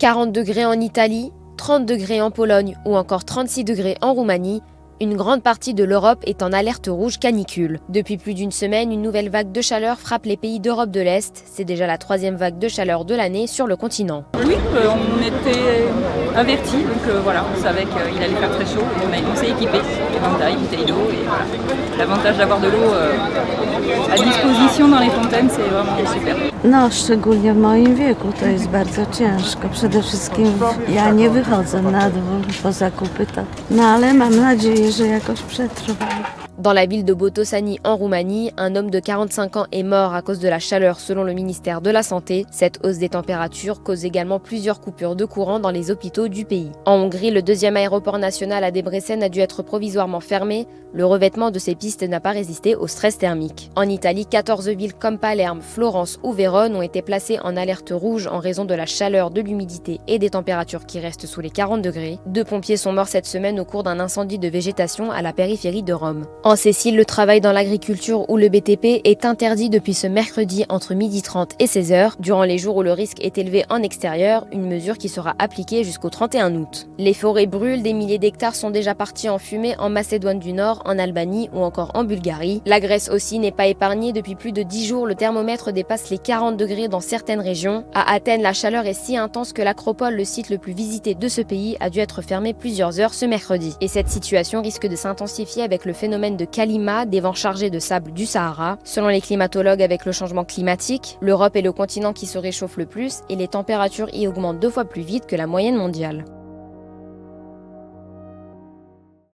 40 degrés en Italie, 30 degrés en Pologne ou encore 36 degrés en Roumanie, une grande partie de l'Europe est en alerte rouge canicule. Depuis plus d'une semaine, une nouvelle vague de chaleur frappe les pays d'Europe de l'Est. C'est déjà la 3e vague de chaleur de l'année sur le continent. Oui, on était avertis, donc voilà, on savait qu'il allait faire très chaud. On s'est équipés, éventail, bouteille d'eau et voilà. L'avantage d'avoir de l'eau à disposition dans les fontaines, c'est vraiment super. No, szczególnie w moim wieku to jest bardzo ciężko. Przede wszystkim ja nie wychodzę na dwór po zakupy, no ale mam nadzieję, że jakoś przetrwam. Dans la ville de Botoșani en Roumanie, un homme de 45 ans est mort à cause de la chaleur selon le ministère de la Santé. Cette hausse des températures cause également plusieurs coupures de courant dans les hôpitaux du pays. En Hongrie, le 2e aéroport national à Debrecen a dû être provisoirement fermé. Le revêtement de ces pistes n'a pas résisté au stress thermique. En Italie, 14 villes comme Palerme, Florence ou Vérone ont été placées en alerte rouge en raison de la chaleur, de l'humidité et des températures qui restent sous les 40 degrés. 2 pompiers sont morts cette semaine au cours d'un incendie de végétation à la périphérie de Rome. En Sicile, le travail dans l'agriculture ou le BTP est interdit depuis ce mercredi entre 12h30 et 16h, durant les jours où le risque est élevé en extérieur, une mesure qui sera appliquée jusqu'au 31 août. Les forêts brûlent, des milliers d'hectares sont déjà partis en fumée en Macédoine du Nord, en Albanie ou encore en Bulgarie. La Grèce aussi n'est pas épargnée. Depuis plus de 10 jours, le thermomètre dépasse les 40 degrés dans certaines régions. À Athènes, la chaleur est si intense que l'Acropole, le site le plus visité de ce pays, a dû être fermé plusieurs heures ce mercredi. Et cette situation risque de s'intensifier avec le phénomène de Kalima, des vents chargés de sable du Sahara. Selon les climatologues, avec le changement climatique, l'Europe est le continent qui se réchauffe le plus et les températures y augmentent 2 fois plus vite que la moyenne mondiale.